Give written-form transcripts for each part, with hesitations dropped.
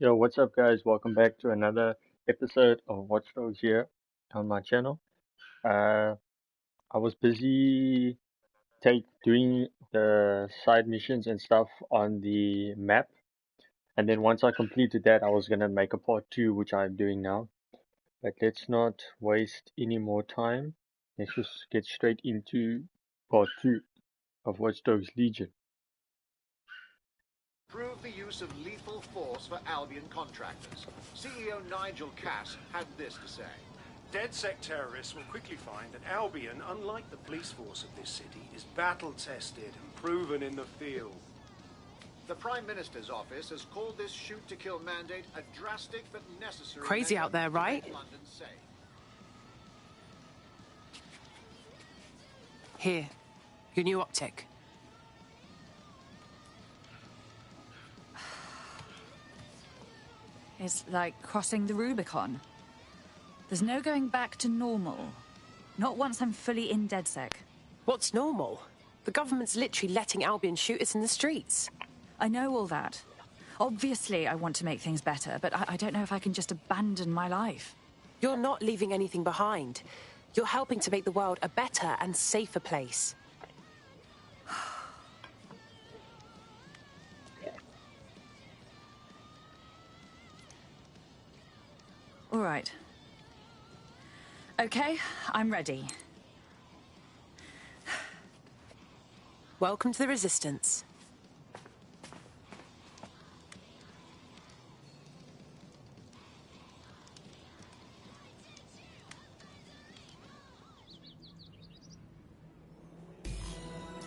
Yo, what's up, guys? Welcome back to another episode of Watch Dogs here on my channel. Uh, I was busy doing the side missions and stuff on the map, and then once I completed that, I was gonna make a part two, which I'm doing now. But let's not waste any more time. Let's just get straight into part two of Watch Dogs Legion. Prove the use of lethal force for Albion contractors. CEO Nigel Cass had this to say. DedSec terrorists will quickly find that Albion, unlike the police force of this city, is battle-tested and proven in the field. The Prime Minister's office has called this shoot-to-kill mandate a drastic but necessary Crazy measure out there, to right? make London safe. Here, your new optic. It's like crossing the Rubicon. There's no going back to normal. Not once I'm fully in DedSec. What's normal? The government's literally letting Albion shoot us in the streets. I know all that. Obviously, I want to make things better, but I don't know if I can just abandon my life. You're not leaving anything behind. You're helping to make the world a better and safer place. All right. Okay, I'm ready. Welcome to the Resistance.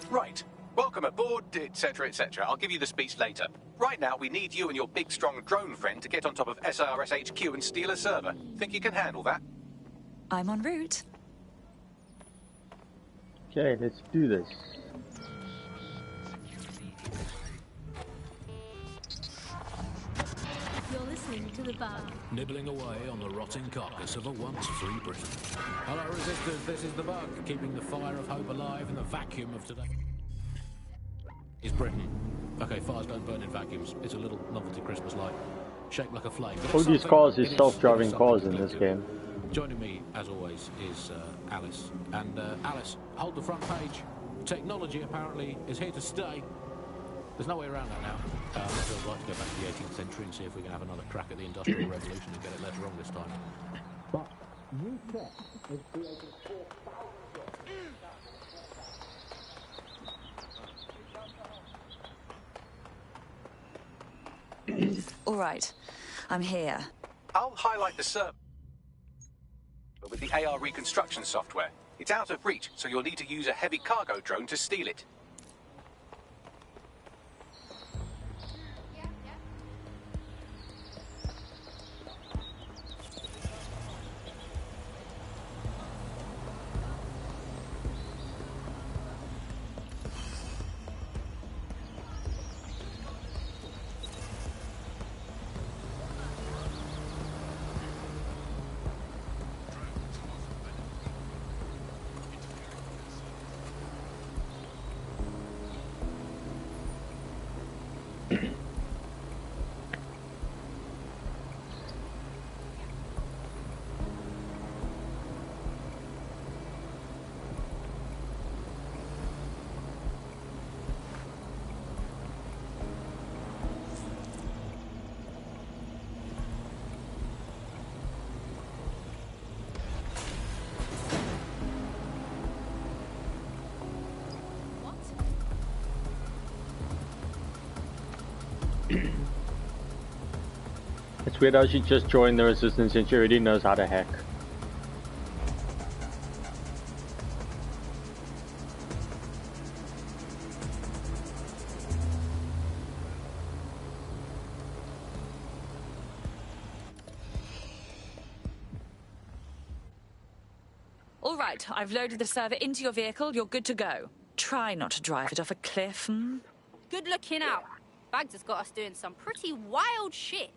Right. Welcome aboard, etc., etc. I'll give you the speech later. Right now, we need you and your big, strong drone friend to get on top of SRS HQ and steal a server. Think you can handle that? I'm en route. Okay, let's do this. You're listening to The Bug. Nibbling away on the rotting carcass of a once free Britain. Hello, Resistors, this is The Bug, keeping the fire of hope alive in the vacuum of today. Is Britain. Okay, fires don't burn in vacuums. It's a little novelty Christmas light, shaped like a flame. All these cars is self-driving cars in this game. Joining me, as always, is Alice. And Alice, hold the front page. Technology, apparently, is here to stay. There's no way around that now. I'd still like to go back to the 18th century and see if we can have another crack at the Industrial Revolution and get it led wrong this time. But UTech is creating 4,000... All right, I'm here. I'll highlight the server with the AR reconstruction software. It's out of reach, so you'll need to use a heavy cargo drone to steal it. It's weird how she just joined the Resistance and she already knows how to hack. All right, I've loaded the server into your vehicle. You're good to go. Try not to drive it off a cliff, hmm? Good looking out. Bags has got us doing some pretty wild shit.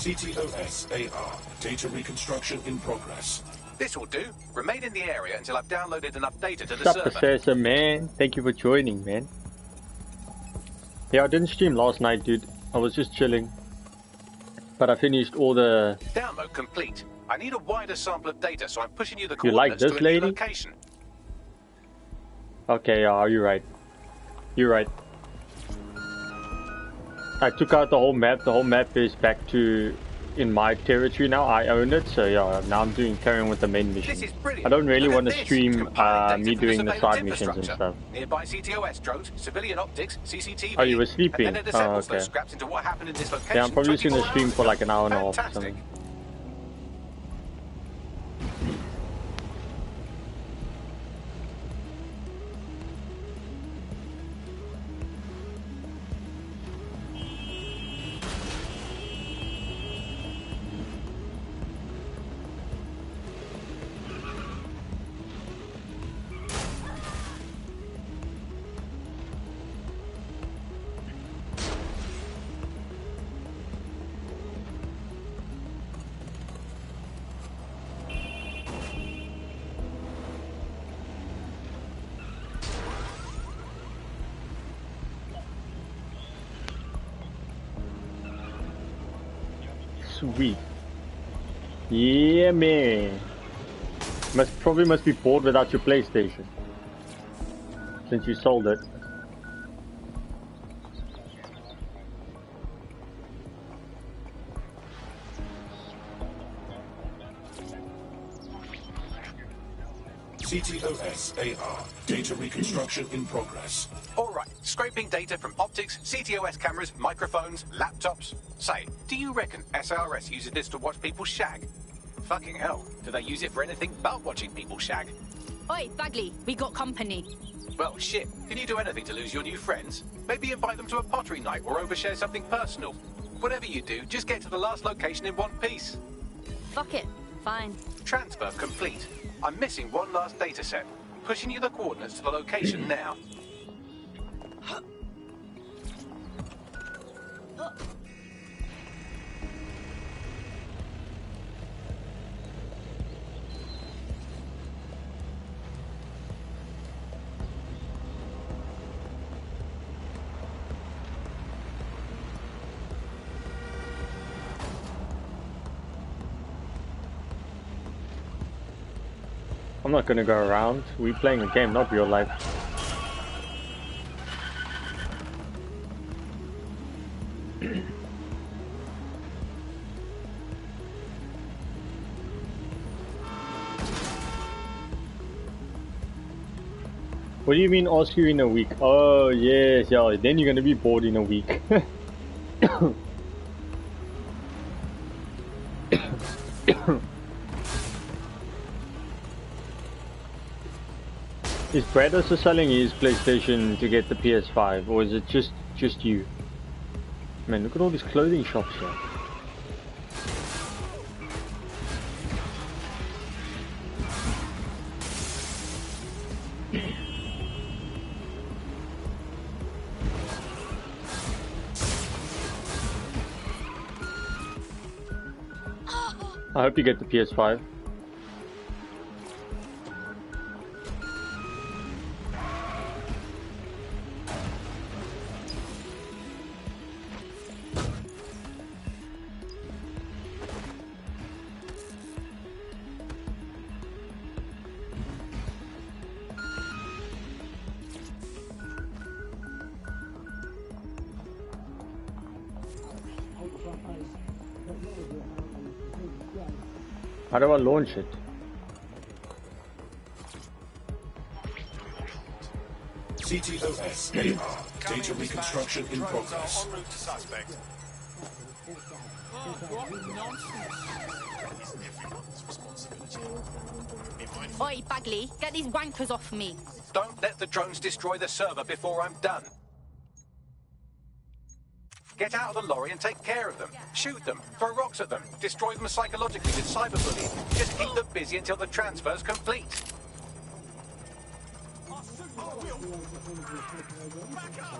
CTOS-AR. Data reconstruction in progress. This will do. Remain in the area until I've downloaded enough data to the What's up, server. Professor, man? Thank you for joining, man. Yeah, I didn't stream last night, dude. I was just chilling. But I finished all the... Download complete. I need a wider sample of data, so I'm pushing you the You like coordinates this to a lady? new location. Okay, you're right. You're right. I took out the whole map. The whole map is back to in my territory now. I own it, so yeah. Now I'm carrying on with the main mission. This is brilliant. I don't really Look at want to this. stream Compiling data me from doing the surveillance side missions and infrastructure. stuff. Nearby CTOS drones, civilian optics, CCTV. Oh, you were sleeping? And then it Oh, assembles okay. those scraps into what happened in this location. Yeah, I'm probably just gonna 24 stream hours for ago. like an hour and a half or Fantastic. something. Sweet. Yeah, man. Probably must be bored without your PlayStation. Since you sold it. CTOS-AR. Data reconstruction in progress. Alright, scraping data from optics, CTOS cameras, microphones, laptops. Say, do you reckon SRS uses this to watch people shag? Fucking hell, do they use it for anything but watching people shag? Oi, Bagley, we got company. Well, shit, can you do anything to lose your new friends? Maybe invite them to a pottery night or overshare something personal. Whatever you do, just get to the last location in one piece. Fuck it, fine. Transfer complete. I'm missing one last data set. Pushing you the coordinates to the location now. I'm not gonna go around. We're playing a game, not real life. What do you mean ask you in a week? Oh yes, yeah, then you're gonna be bored in a week. Is Brad also selling his PlayStation to get the PS5, or is it just you? Man, look at all these clothing shops here. I hope you get the PS5. How do I launch it? CTOS-AR. Data reconstruction in progress. En route to suspect. Oi, Bagley, get these wankers off me. Don't let the drones destroy the server before I'm done. Get out of the lorry and take care of them. Shoot them, throw rocks at them, destroy them psychologically with cyberbullying. Just keep them busy until the transfer's complete.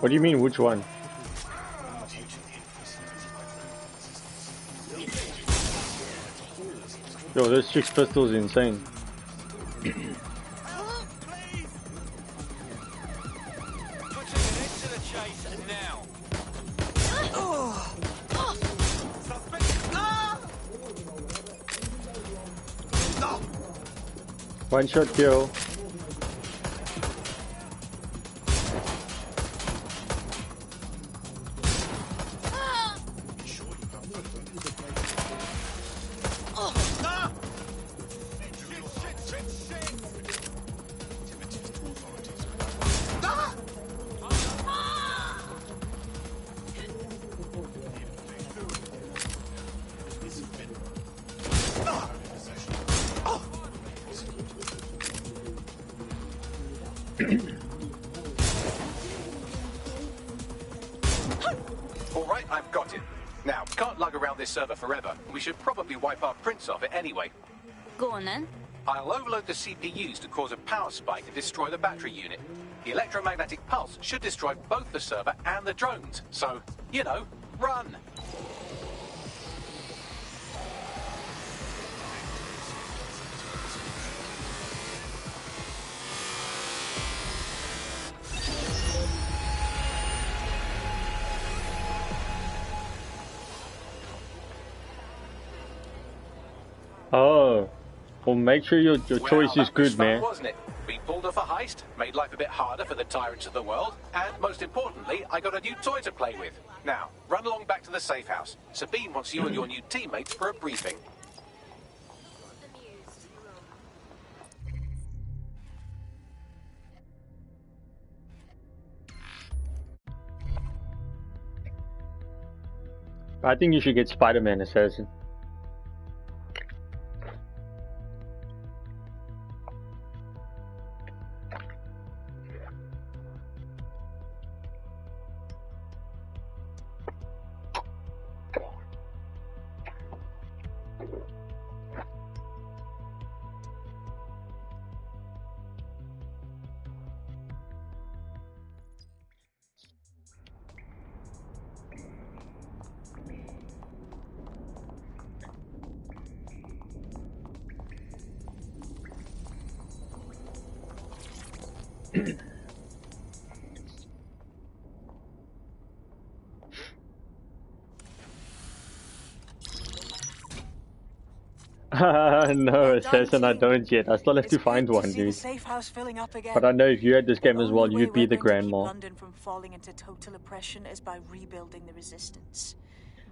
What do you mean, which one? Yo, this chick's pistol is insane. One shot kill. Alright, I've got it. Now, can't lug around this server forever. We should probably wipe our prints off it anyway. Go on then. I'll overload the CPUs to cause a power spike and destroy the battery unit. The electromagnetic pulse should destroy both the server and the drones. So, you know, run! Oh, well, make sure your choice is good, man. Wasn't it? We pulled off a heist, made life a bit harder for the tyrants of the world, and most importantly, I got a new toy to play with. Now, run along back to the safe house. Sabine wants you and your new teammates for a briefing. I think you should get Spider-Man Assassin. No, Assassin, I don't yet. I still have to find one, dude. Safe house filling up again. But I know if you had this game as well, you'd be the Keep grandma. London from falling into total oppression is by rebuilding the resistance.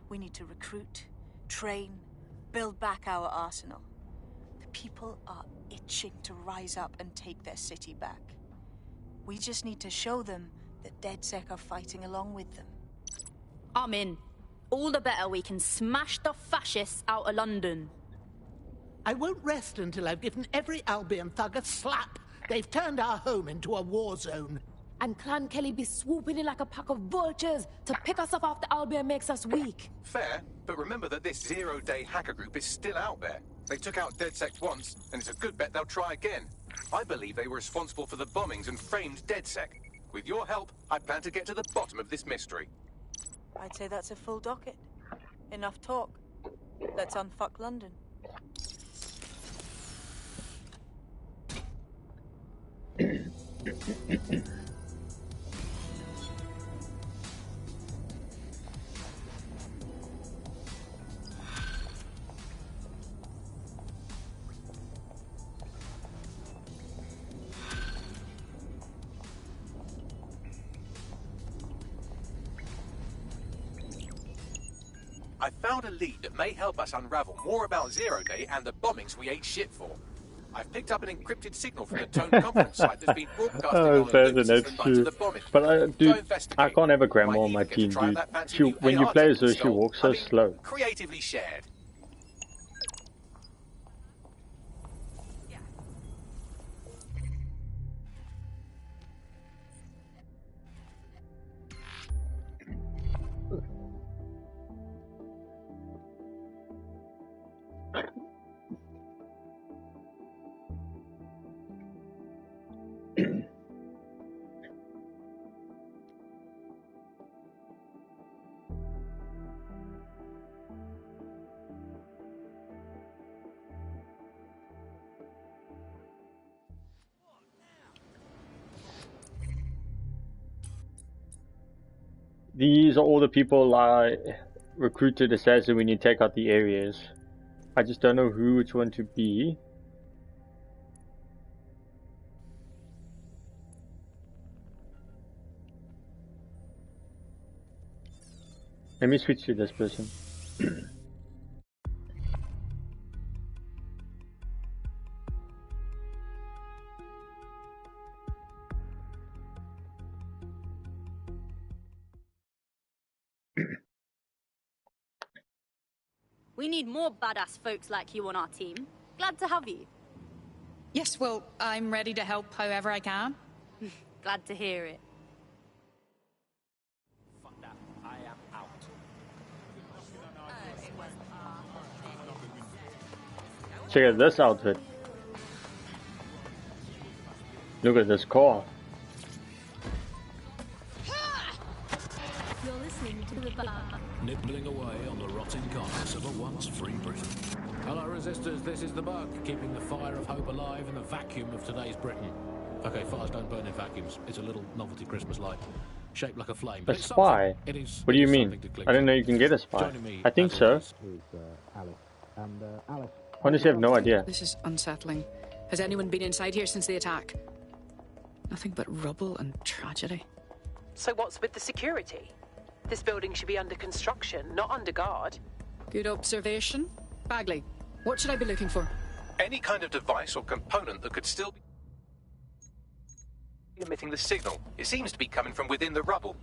We need to recruit, train, build back our arsenal. The people are itching to rise up and take their city back. We just need to show them that DedSec are fighting along with them. I'm in. All the better we can smash the fascists out of London. I won't rest until I've given every Albion thug a slap. They've turned our home into a war zone. And Clan Kelly be swooping in like a pack of vultures to pick us off after Albion makes us weak. Fair, but remember that this zero-day hacker group is still out there. They took out DedSec once, and it's a good bet they'll try again. I believe they were responsible for the bombings and framed DedSec. With your help, I plan to get to the bottom of this mystery. I'd say that's a full docket. Enough talk. Let's unfuck London. I found a lead that may help us unravel more about Zero Day and the bombings we ate shit for. I've picked up an encrypted signal from the Tone conference site that's been broadcasting on a loop since the night of the bombing. But I can't have a grandma on my team, dude. When you play as her, she walks so slow. Creatively shared. These are all the people I recruited assassin when you take out the areas. I just don't know who which one to be. Let me switch to this person. We need more badass folks like you on our team. Glad to have you. Yes, well, I'm ready to help however I can. Glad to hear it. Fuck that. I am out. Check out this outfit. Look at this car. You're listening to the bar. Nibbling away on the rotting carcass of a once free Britain. Hello, resistors. This is the Bug, keeping the fire of hope alive in the vacuum of today's Britain. Okay, fires don't burn in vacuums. It's a little novelty Christmas light, shaped like a flame. A spy? What do you mean? I didn't know you can get a spy. I think so. Honestly, I have no idea. This is unsettling. Has anyone been inside here since the attack? Nothing but rubble and tragedy. So what's with the security? This building should be under construction, not under guard. Good observation. Bagley, what should I be looking for? Any kind of device or component that could still be emitting the signal. It seems to be coming from within the rubble.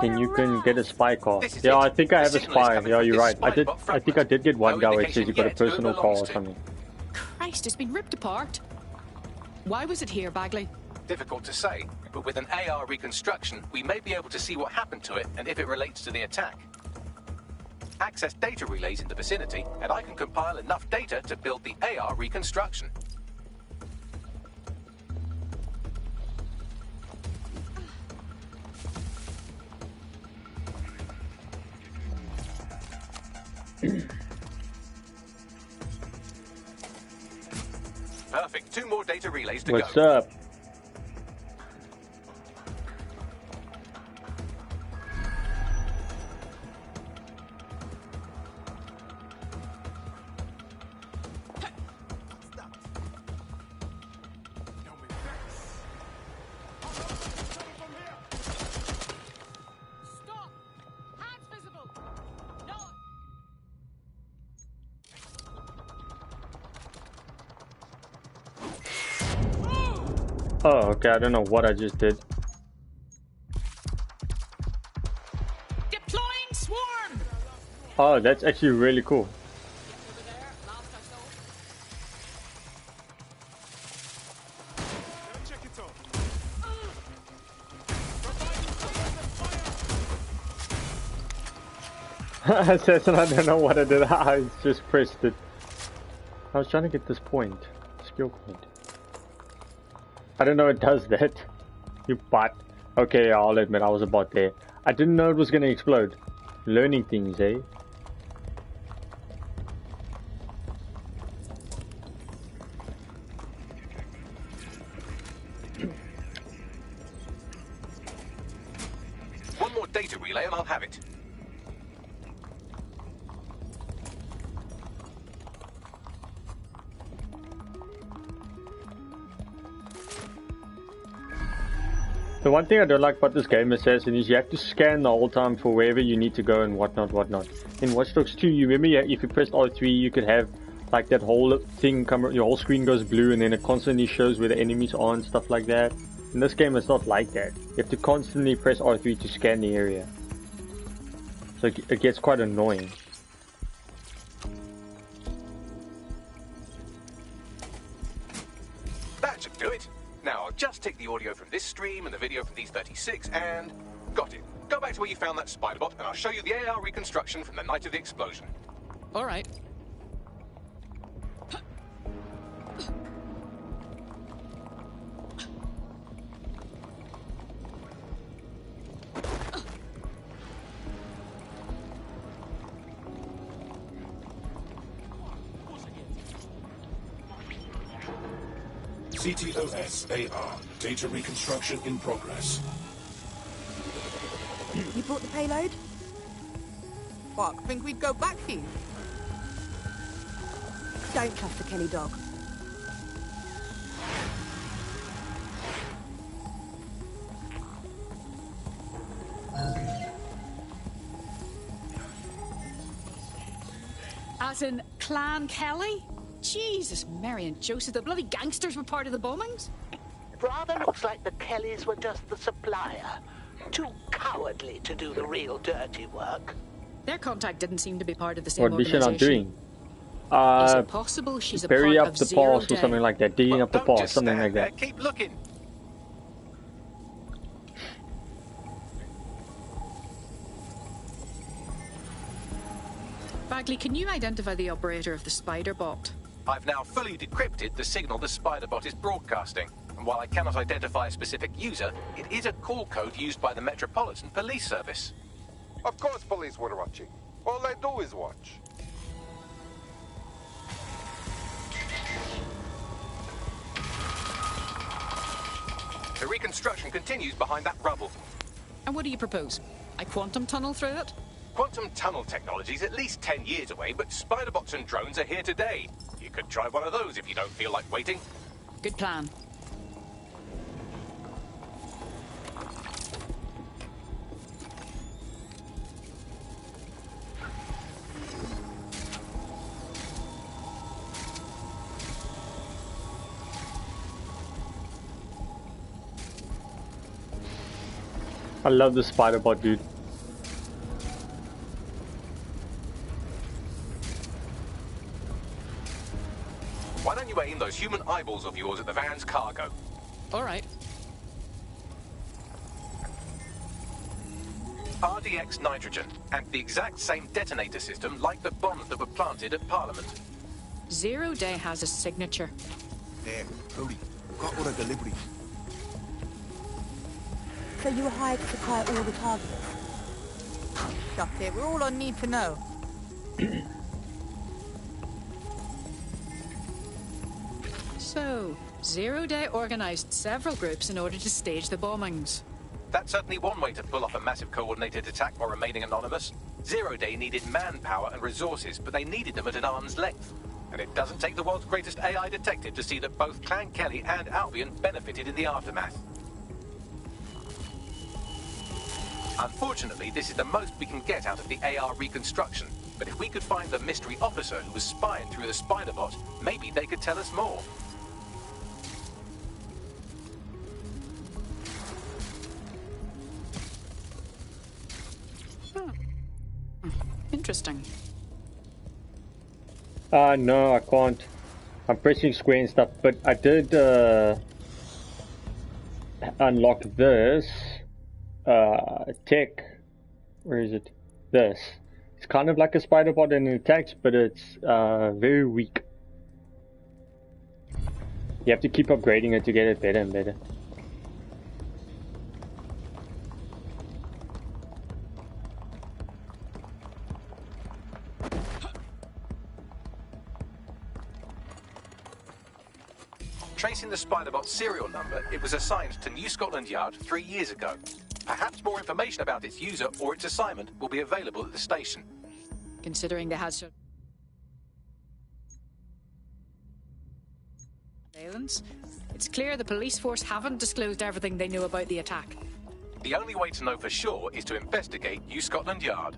And you can get a spy car. Yeah, I think I have a spy. Yeah, you're right. I think I did get one guy where it says you got a personal car or something. Christ, it's been ripped apart. Why was it here, Bagley? Difficult to say, but with an AR reconstruction, we may be able to see what happened to it and if it relates to the attack. Access data relays in the vicinity, and I can compile enough data to build the AR reconstruction. Perfect. 2 more data relays to go. What's up? Oh, okay, I don't know what I just did. Deploying swarm! Oh, that's actually really cool. I said, I don't know what I did. I just pressed it. I was trying to get this point. Skill point. I don't know it does that. You bot. Okay, I'll admit I was a bot there. I didn't know it was gonna explode. Learning things, eh? One more data relay and I'll have it. The one thing I don't like about this game, Assassin, is you have to scan the whole time for wherever you need to go and whatnot. In Watch Dogs 2, you remember if you pressed R3, you could have like that whole thing come, your whole screen goes blue and then it constantly shows where the enemies are and stuff like that. In this game, it's not like that. You have to constantly press R3 to scan the area. So it gets quite annoying. That should do it. Now I'll just take the audio from this stream and the video from these 36 and... got it. Go back to where you found that spider bot and I'll show you the AR reconstruction from the night of the explosion. Alright. CTOS AR. Data reconstruction in progress. You brought the payload? What, think we'd go back here? Don't trust the Kelly dog. As in Clan Kelly? Jesus, Mary and Joseph, the bloody gangsters were part of the bombings? It rather looks like the Kellys were just the supplier. Too cowardly to do the real dirty work. Their contact didn't seem to be part of the same What mission I'm organization. doing? Is it possible she's a bury part up of the Zero past or Day? something like that. Digging up the past, something like that. Keep looking. Bagley, can you identify the operator of the spider bot? I've now fully decrypted the signal the spider bot is broadcasting. And while I cannot identify a specific user, it is a call code used by the Metropolitan Police Service. Of course police were watching. All they do is watch. The reconstruction continues behind that rubble. And what do you propose? I quantum tunnel through it? Quantum tunnel technology is at least 10 years away, but spider bots and drones are here today. You could try one of those if you don't feel like waiting. Good plan. I love the spider bot, dude. Why don't you aim those human eyeballs of yours at the van's cargo? All right. RDX nitrogen, and the exact same detonator system like the bombs that were planted at Parliament. Zero Day has a signature. There, Cody. Got all the deliveries. So you were hired to supply all the targets? Got it. We're all I need to know. So, Zero Day organized several groups in order to stage the bombings. That's certainly one way to pull off a massive coordinated attack while remaining anonymous. Zero Day needed manpower and resources, but they needed them at an arm's length. And it doesn't take the world's greatest AI detective to see that both Clan Kelly and Albion benefited in the aftermath. Unfortunately, this is the most we can get out of the AR reconstruction. But if we could find the mystery officer who was spying through the spider bot, maybe they could tell us more. Interesting. No, I can't. I'm pressing square and stuff, but I did unlock this tech. Where is it? This. It's kind of like a spider bot and it attacks, but it's very weak. You have to keep upgrading it to get it better and better. Tracing the Spiderbot serial number, it was assigned to New Scotland Yard 3 years ago. Perhaps more information about its user or its assignment will be available at the station. Considering they had so... Assailants. It's clear the police force haven't disclosed everything they know about the attack. The only way to know for sure is to investigate New Scotland Yard.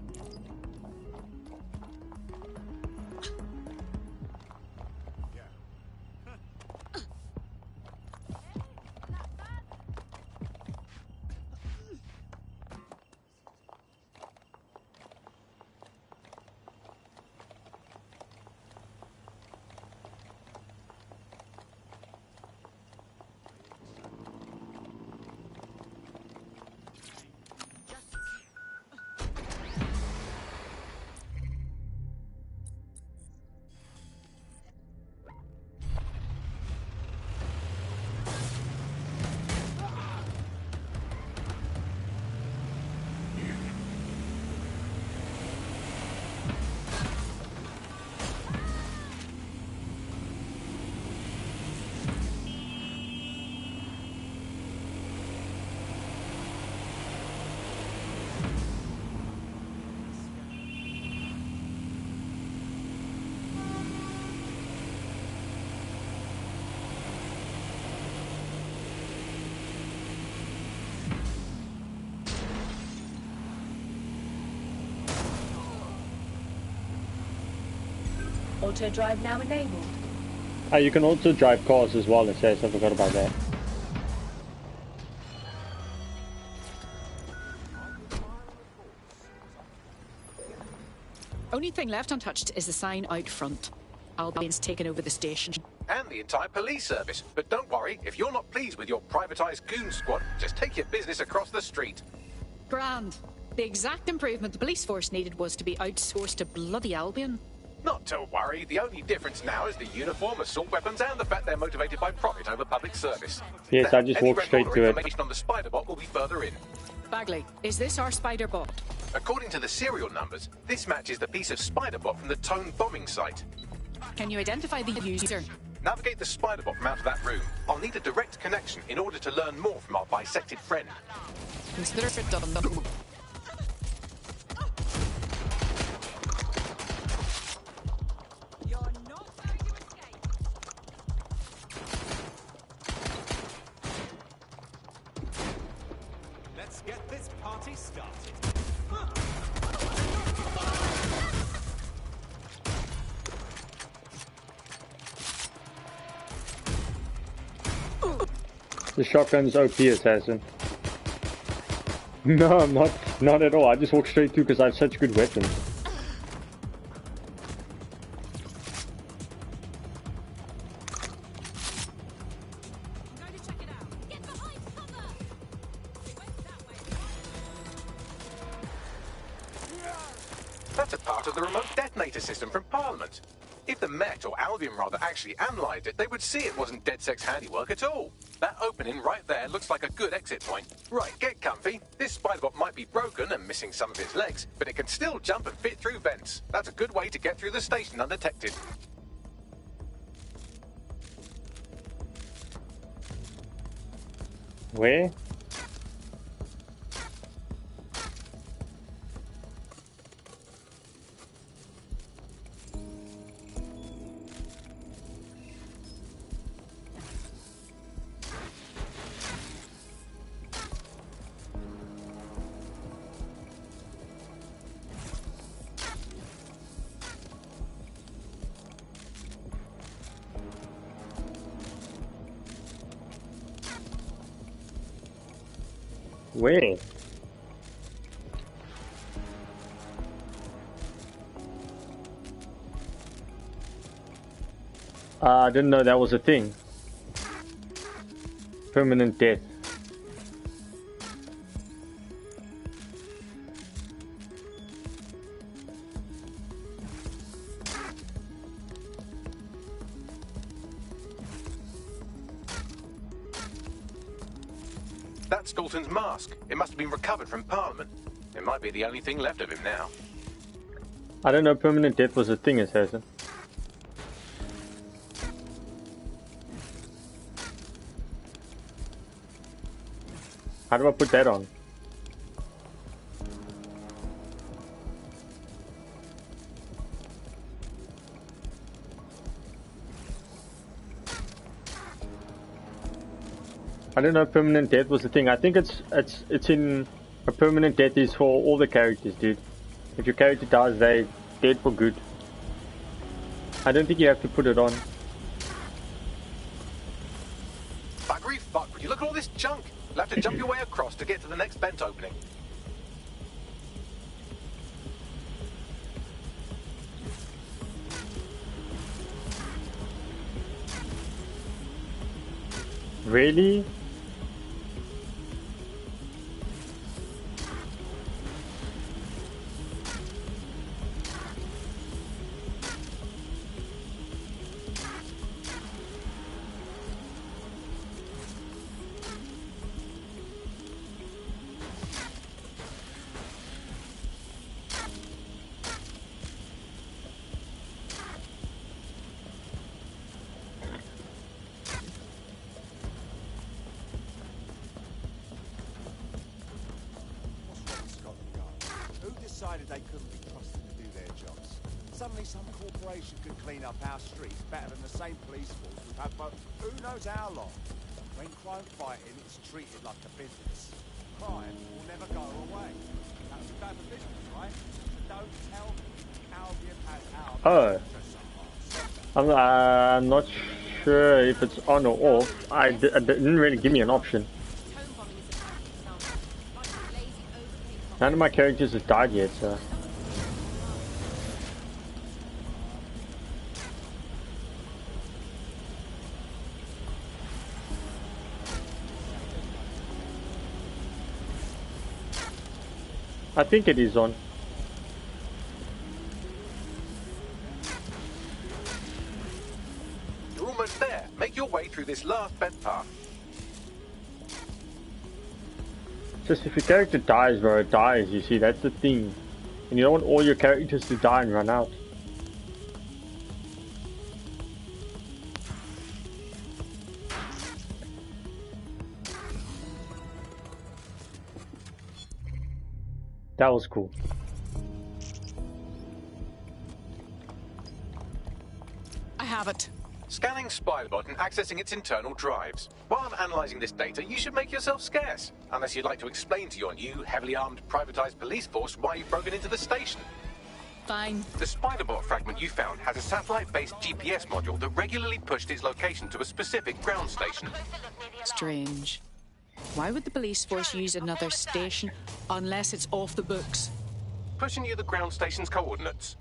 Auto drive now enabled. You can also drive cars as well, it says. I forgot about that. Only thing left untouched is the sign out front. Albion's taken over the station. And the entire police service. But don't worry, if you're not pleased with your privatised goon squad, just take your business across the street. Grand. The exact improvement the police force needed was to be outsourced to bloody Albion. Not to worry, the only difference now is the uniform, assault weapons, and the fact they're motivated by profit over public service. Yes, I just walked straight to it. Information on the spider bot will be further in. Bagley, is this our spider bot? According to the serial numbers, this matches the piece of spider bot from the Tone bombing site. Can you identify the user? Navigate the spider bot from out of that room. I'll need a direct connection in order to learn more from our bisected friend. Consider it done. Let's get this party started. The shotgun's OP, assassin. No, I'm not at all. I just walked straight through because I have such good weapons. That's a part of the remote detonator system from Parliament. If the Met, or Albion rather, actually analysed it, they would see it wasn't DedSec's handiwork at all. That opening right there looks like a good exit point. Right, get comfy. This spiderbot might be broken and missing some of its legs, but it can still jump and fit through vents. That's a good way to get through the station undetected. Where? Where? I didn't know that was a thing. Permanent death. That's Dalton's mask. It must have been recovered from Parliament. It might be the only thing left of him now. I don't know permanent death was a thing, assassin. How do I put that on? I don't know if permanent death was the thing. I think it's in a permanent death is for all the characters, dude. If your character dies, they dead for good. I don't think you have to put it on. Buggery fuck, would you look at all this junk? You'll have to jump your way across to get to the next vent opening. Really? They couldn't be trusted to do their jobs. Suddenly some corporation could clean up our streets better than the same police force we've had for who knows how long. When crime fighting is treated like a business, crime will never go away. That's the type of business, right? So don't tell me Albion has our... I'm not sure if it's on or off. It didn't really give me an option. None of my characters have died yet, so... I think it is on. You're almost there. Make your way through this last vent path. Just if your character dies, bro, it dies, you see, that's the thing. And you don't want all your characters to die and run out. That was cool. I have it. Scanning Spiderbot and accessing its internal drives. While I'm analysing this data, you should make yourself scarce. Unless you'd like to explain to your new, heavily armed, privatised police force why you've broken into the station. Fine. The Spiderbot fragment you found has a satellite-based GPS module that regularly pushed its location to a specific ground station. Strange. Why would the police force use another station unless it's off the books? Pushing you the ground station's coordinates.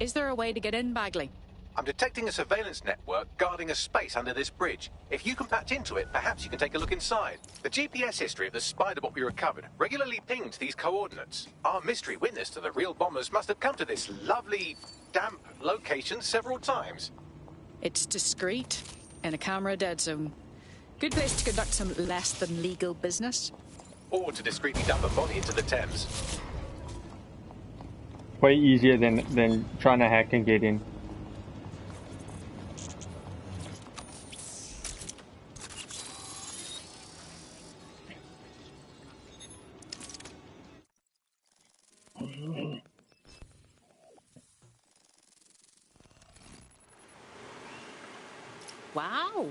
Is there a way to get in, Bagley? I'm detecting a surveillance network guarding a space under this bridge. If you can patch into it, perhaps you can take a look inside. The GPS history of the Spiderbot we recovered regularly pinged these coordinates. Our mystery witness to the real bombers must have come to this lovely, damp location several times. It's discreet, in a camera dead zone. Good place to conduct some less than legal business. Or to discreetly dump a body into the Thames. Way easier than trying to hack and get in. Wow.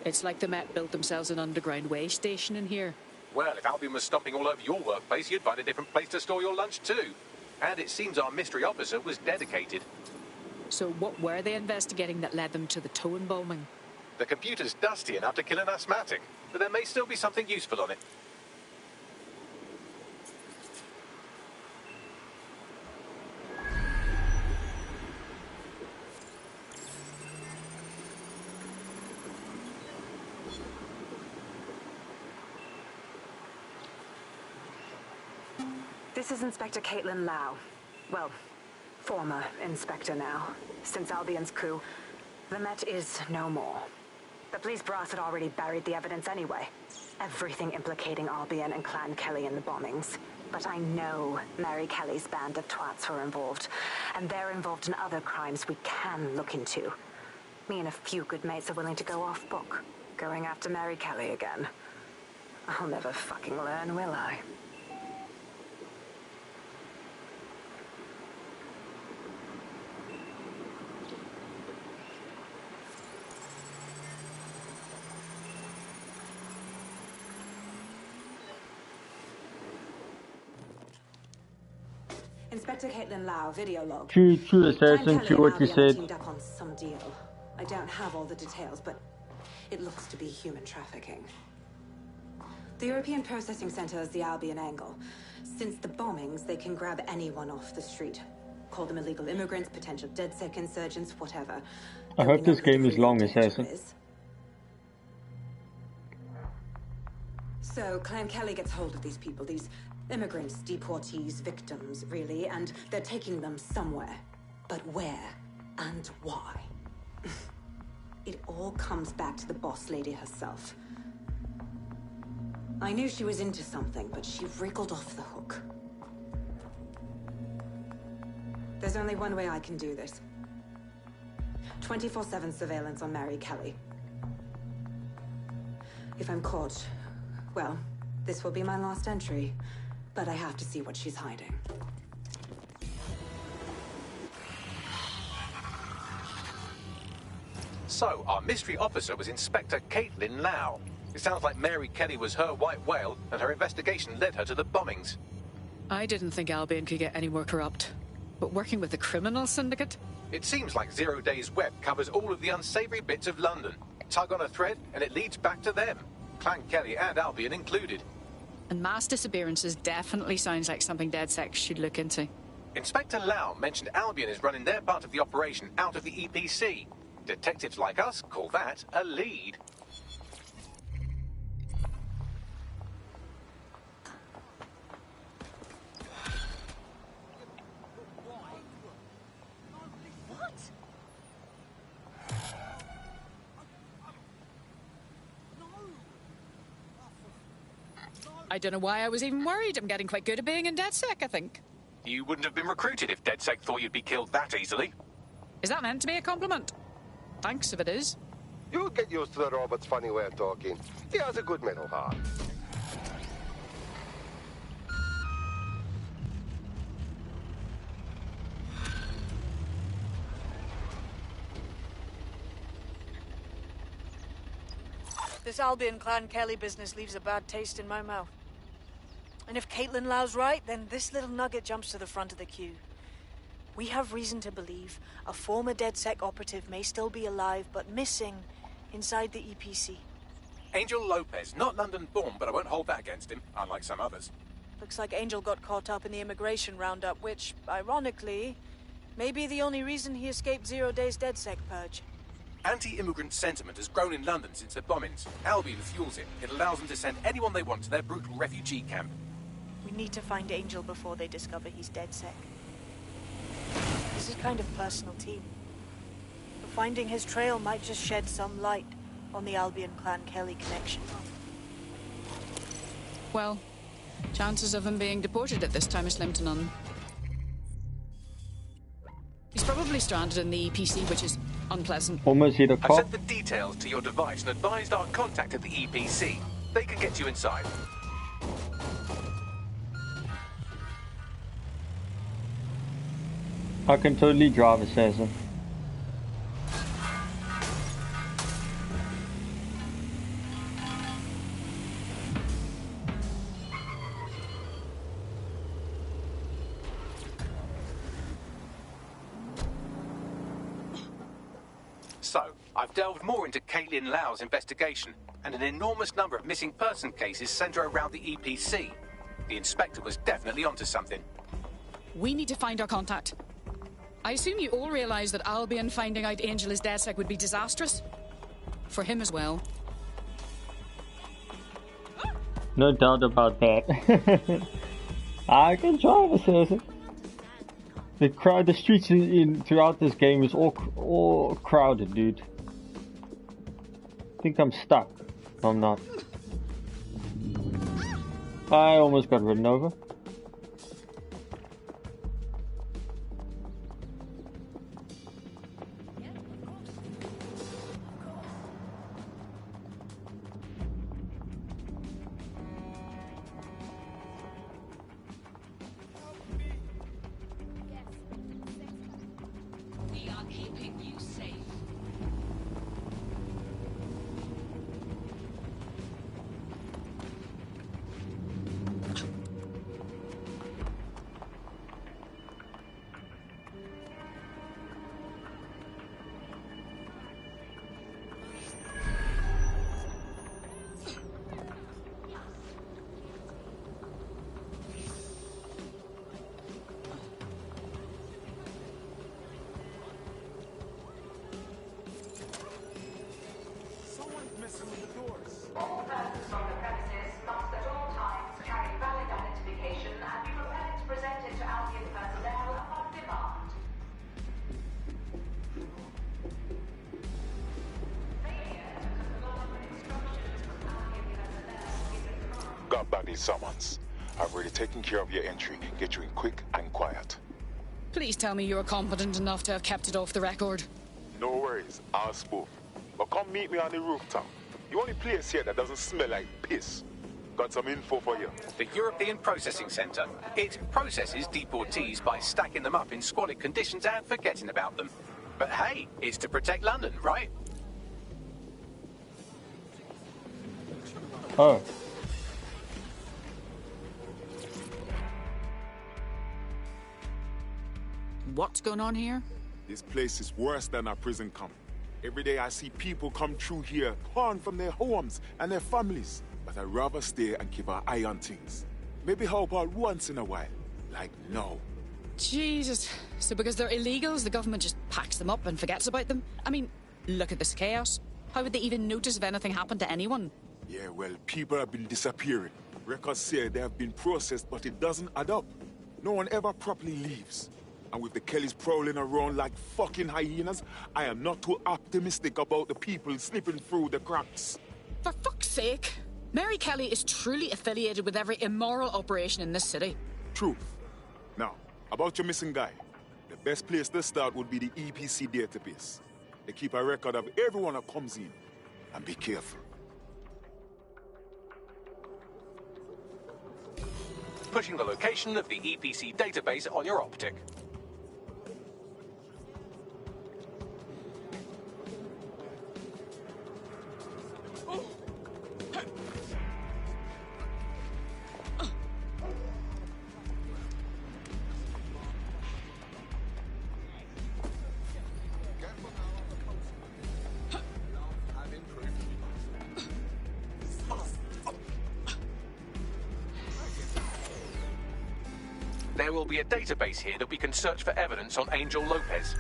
It's like the Met built themselves an underground way station in here. Well, if Albion was stomping all over your workplace, you'd find a different place to store your lunch too. And it seems our mystery officer was dedicated. So what were they investigating that led them to the Towan bombing? The computer's dusty enough to kill an asthmatic, but there may still be something useful on it. This is Inspector Caitlin Lau. Well, former Inspector now. Since Albion's coup, the Met is no more. The police brass had already buried the evidence anyway. Everything implicating Albion and Clan Kelly in the bombings. But I know Mary Kelly's band of twats were involved, and they're involved in other crimes we can look into. Me and a few good mates are willing to go off book, going after Mary Kelly again. I'll never fucking learn, will I? Inspector Caitlin Lau, video log. True assassin, true what you said. Teamed up on some deal. I don't have all the details, but it looks to be human trafficking. The European Processing Center is the Albion angle. Since the bombings, they can grab anyone off the street. Call them illegal immigrants, potential DedSec insurgents, whatever. I hope this game is long, assassin. So, Clan Kelly gets hold of these people, these immigrants, deportees, victims, really, and they're taking them somewhere. But where and why? It all comes back to the boss lady herself. I knew she was into something, but she wriggled off the hook. There's only one way I can do this. 24/7 surveillance on Mary Kelly. If I'm caught, well, this will be my last entry. But I have to see what she's hiding. So, our mystery officer was Inspector Caitlin Lau. It sounds like Mary Kelly was her white whale, and her investigation led her to the bombings. I didn't think Albion could get any more corrupt. But working with the criminal syndicate? It seems like 0 Days Web covers all of the unsavory bits of London. Tug on a thread, and it leads back to them. Clan Kelly and Albion included. And mass disappearances definitely sounds like something DedSec should look into. Inspector Lau mentioned Albion is running their part of the operation out of the EPC. Detectives like us call that a lead. I don't know why I was even worried. I'm getting quite good at being in DedSec, I think. You wouldn't have been recruited if DedSec thought you'd be killed that easily. Is that meant to be a compliment? Thanks if it is. You'll get used to the robot's funny way of talking. He has a good mental heart. This Albion Clan Kelly business leaves a bad taste in my mouth. And if Caitlin Lau's right, then this little nugget jumps to the front of the queue. We have reason to believe a former DedSec operative may still be alive, but missing inside the EPC. Angel Lopez, not London-born, but I won't hold that against him, unlike some others. Looks like Angel got caught up in the immigration roundup, which, ironically, may be the only reason he escaped 0 Days DedSec purge. Anti-immigrant sentiment has grown in London since the bombings. Albion fuels it. It allows them to send anyone they want to their brutal refugee camp. We need to find Angel before they discover he's DedSec. This is kind of personal, team. But finding his trail might just shed some light on the Albion Clan Kelly connection. Well, chances of him being deported at this time are slim to none. He's probably stranded in the EPC, which is unpleasant. Almost hit a I've cop. sent the details to your device and advised our contact at the EPC. They can get you inside. I can totally drive, assassin. So, I've delved more into Caitlin Lau's investigation, and an enormous number of missing person cases center around the EPC. The inspector was definitely onto something. We need to find our contact. I assume you all realize that Albion finding out Angel is DedSec would be disastrous? For him as well. No doubt about that. I can drive a citizen. The streets throughout this game is all crowded, dude. I think I'm stuck. No, I'm not. I almost got ridden over. Got back these summons. I've already taken care of your entry. Get you in quick and quiet. Please tell me you're competent enough to have kept it off the record. No worries, I'll spoof. But come meet me on the rooftop. The only place here that doesn't smell like piss. Got some info for you. The European Processing Centre. It processes deportees by stacking them up in squalid conditions and forgetting about them. But hey, it's to protect London, right? Oh. What's going on here? This place is worse than a prison camp. Every day I see people come through here, torn from their homes and their families. But I'd rather stay and keep an eye on things. Maybe help out once in a while. Like now. Jesus. So because they're illegals, the government just packs them up and forgets about them? I mean, look at this chaos. How would they even notice if anything happened to anyone? Yeah, well, people have been disappearing. Records say they have been processed, but it doesn't add up. No one ever properly leaves. And with the Kellys prowling around like fucking hyenas, I am not too optimistic about the people slipping through the cracks. For fuck's sake. Mary Kelly is truly affiliated with every immoral operation in this city. Truth. Now, about your missing guy. The best place to start would be the EPC database. They keep a record of everyone that comes in. And be careful. Pushing the location of the EPC database on your optic. There will be a database here that we can search for evidence on Angel Lopez.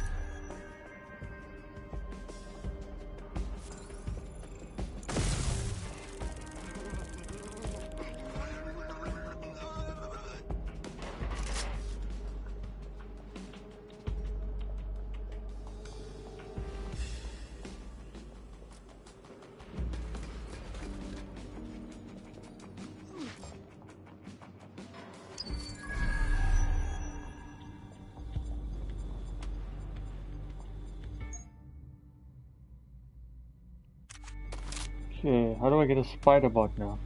Okay, how do I get a spider bot now?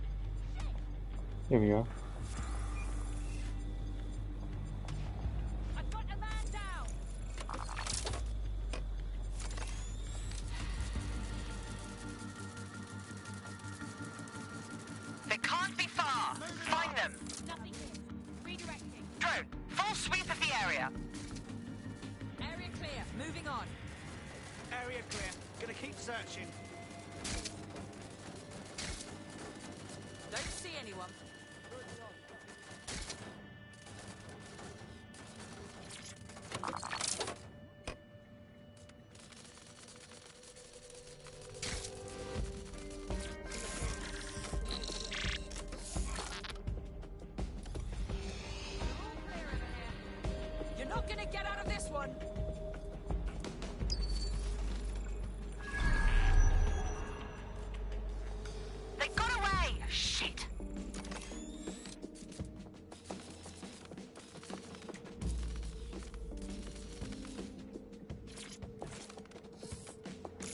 Here we go. They can't be far. Find them. Redirecting. Drone, full sweep of the area. Area clear. Moving on. Area clear. Gonna keep searching. Don't see anyone.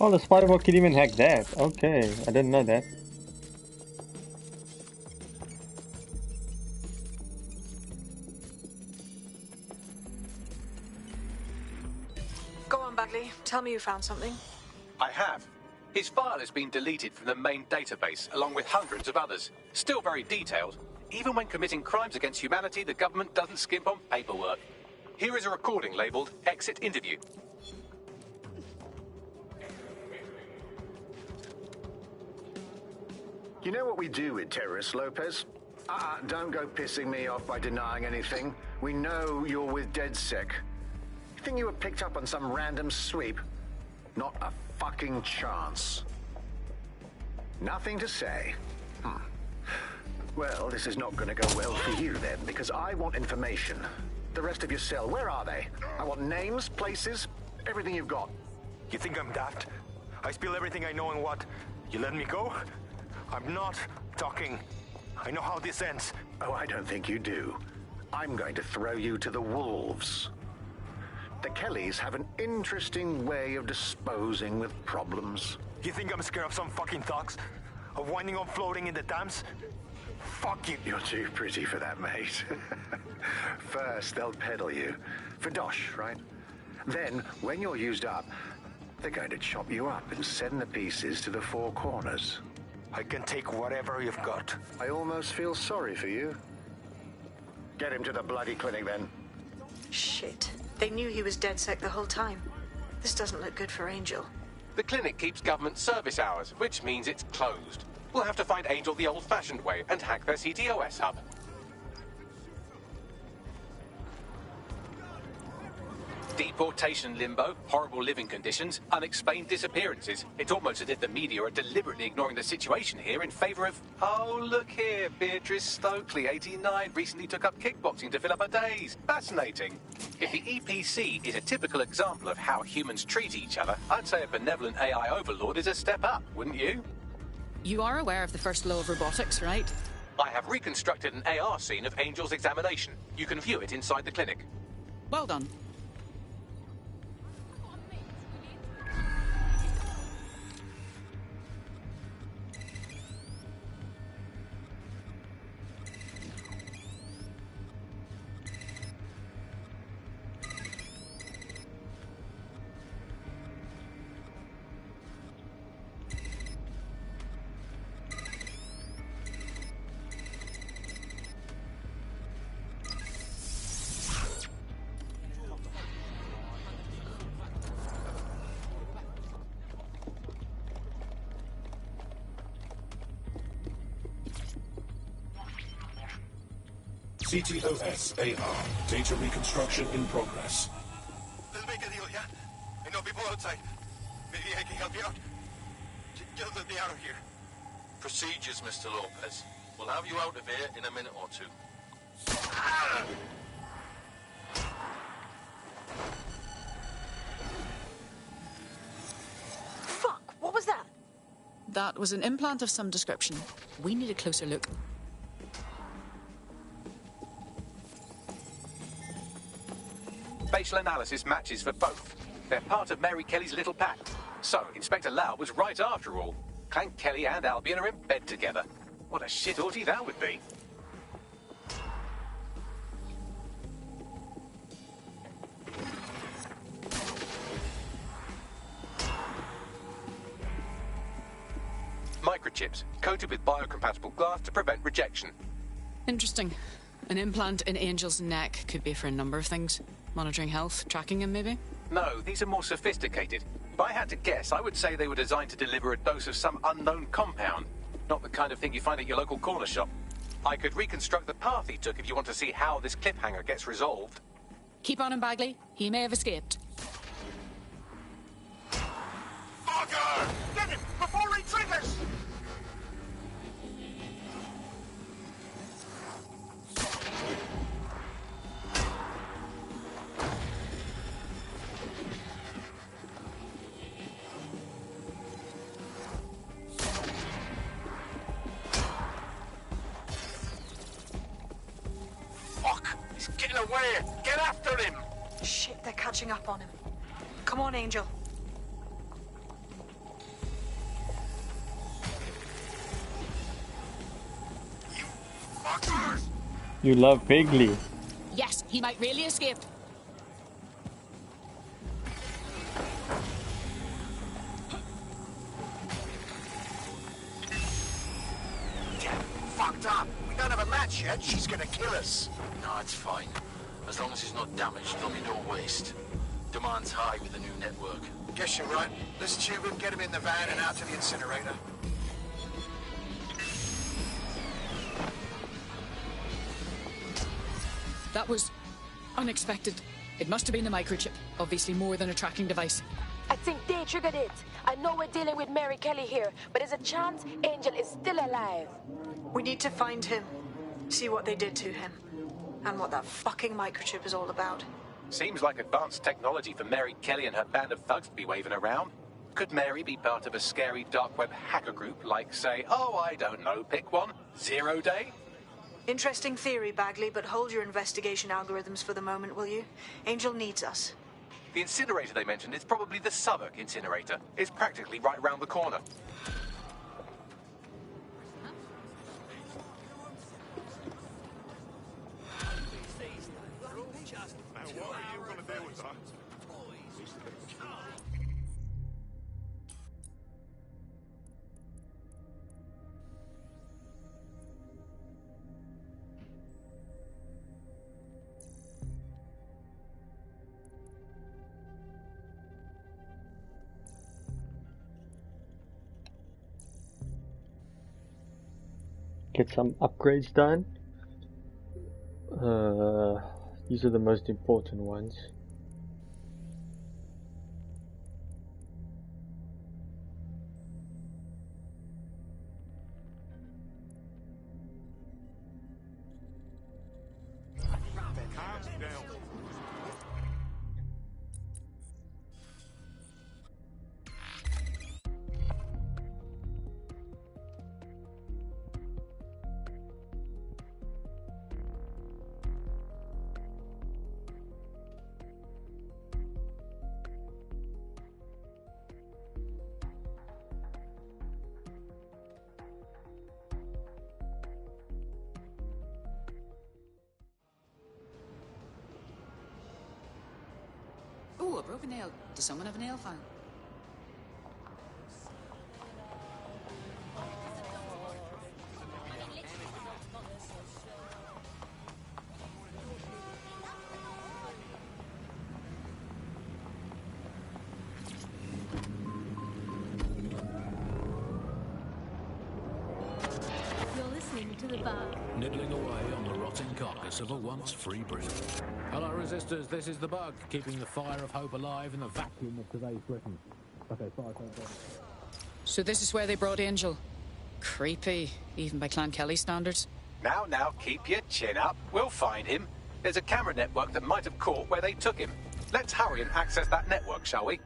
Oh, the Spider-Bot can even hack that. Okay, I didn't know that. Go on, Bagley. Tell me you found something. I have. His file has been deleted from the main database, along with hundreds of others. Still very detailed. Even when committing crimes against humanity, the government doesn't skimp on paperwork. Here is a recording labeled Exit Interview. You know what we do with terrorists, Lopez? Don't go pissing me off by denying anything. We know you're with DedSec. You think you were picked up on some random sweep? Not a fucking chance. Nothing to say. Well, this is not going to go well for you then, because I want information. The rest of your cell, where are they? I want names, places, everything you've got. You think I'm daft? I spill everything I know and what? You let me go? I'm not talking. I know how this ends. Oh, I don't think you do. I'm going to throw you to the wolves. The Kellys have an interesting way of disposing with problems. You think I'm scared of some fucking thugs? Of winding up floating in the dams? Fuck you. You're too pretty for that, mate. First, they'll peddle you. For dosh, right? Then, when you're used up, they're going to chop you up and send the pieces to the four corners. I can take whatever you've got. I almost feel sorry for you. Get him to the bloody clinic, then. Shit. They knew he was DedSec the whole time. This doesn't look good for Angel. The clinic keeps government service hours, which means it's closed. We'll have to find Angel the old-fashioned way and hack their CTOS hub. Deportation limbo, horrible living conditions, unexplained disappearances. It's almost as if the media are deliberately ignoring the situation here in favour of... Oh, look here, Beatrice Stokely, 89, recently took up kickboxing to fill up her days. Fascinating. If the EPC is a typical example of how humans treat each other, I'd say a benevolent AI overlord is a step up, wouldn't you? You are aware of the first law of robotics, right? I have reconstructed an AR scene of Angel's examination. You can view it inside the clinic. Well done. CTOS AR. Data reconstruction in progress. Let's make a deal, yeah? I know people outside. Maybe I can help you out. Just let me out of here. Procedures, Mr. Lopez. We'll have you out of here in a minute or two. Fuck! What was that? That was an implant of some description. We need a closer look. Facial analysis matches for both. They're part of Mary Kelly's little pack. So, Inspector Lau was right after all. Clank Kelly and Albion are in bed together. What a shit orgy that would be. Microchips, coated with biocompatible glass to prevent rejection. Interesting. An implant in Angel's neck could be for a number of things. Monitoring health, tracking him, maybe? No, these are more sophisticated. If I had to guess, I would say they were designed to deliver a dose of some unknown compound. Not the kind of thing you find at your local corner shop. I could reconstruct the path he took if you want to see how this cliffhanger gets resolved. Keep on him, Bagley. He may have escaped. Fucker! Get him before he triggers! Getting away! Get after him! Shit, they're catching up on him. Come on, Angel. You love Bigley. Yes, he might really escape. Damn, fucked up. We don't have a match yet. She's gonna kill us. No, it's fine. As long as he's not damaged, there'll be no waste. Demand's high with the new network. Guess you're right. Let's tube him, get him in the van and out to the incinerator. That was unexpected. It must have been the microchip. Obviously more than a tracking device. I think they triggered it. I know we're dealing with Mary Kelly here, but there's a chance Angel is still alive. We need to find him, see what they did to him, and what that fucking microchip is all about. Seems like advanced technology for Mary Kelly and her band of thugs to be waving around. Could Mary be part of a scary dark web hacker group like, say, oh, I don't know, pick one, Zero Day? Interesting theory, Bagley, but hold your investigation algorithms for the moment, will you? Angel needs us. The incinerator they mentioned is probably the Southwark incinerator. It's practically right around the corner. Get some upgrades done. These are the most important ones. Ooh, a broken nail. Does someone have a nail file? You're listening to the bug. Nibbling away on the rotting carcass of a once free Britain. Hello, resistors. This is the bug, keeping the fire of hope alive in the vacuum of today's Britain. Okay, fire. So this is where they brought Angel. Creepy, even by Clan Kelly standards. Now, keep your chin up. We'll find him. There's a camera network that might have caught where they took him. Let's hurry and access that network, shall we?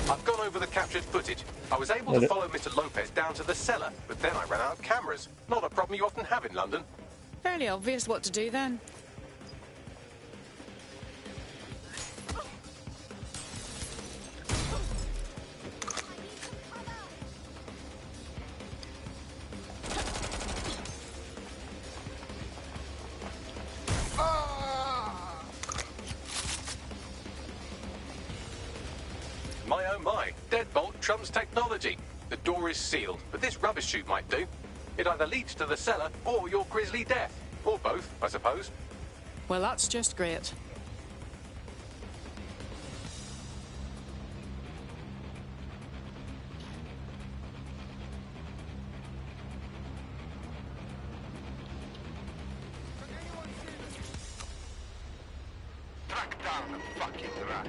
I've gone over the captured footage. I was able to follow Mr. Lopez down to the cellar, but then I ran out of cameras. Not a problem you often have in London. Fairly obvious what to do then. My oh my, deadbolt trumps technology. The door is sealed, but this rubbish chute might do. It either leads to the cellar or your grisly death. Or both, I suppose. Well, that's just great. Track down the fucking rat.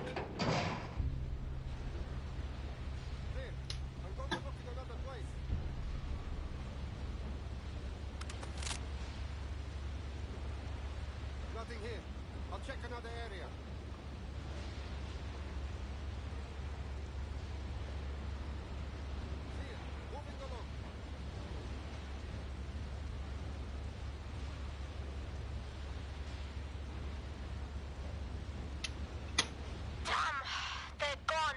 Nothing here. I'll check another area. Clear. Moving along. Damn, they're gone.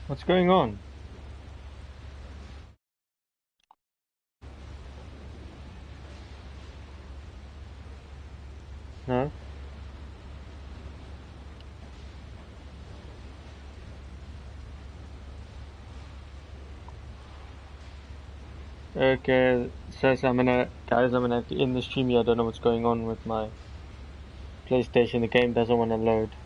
What's going on? No? Okay, says I'm gonna have to end the stream here. I don't know what's going on with my PlayStation. The game doesn't want to load.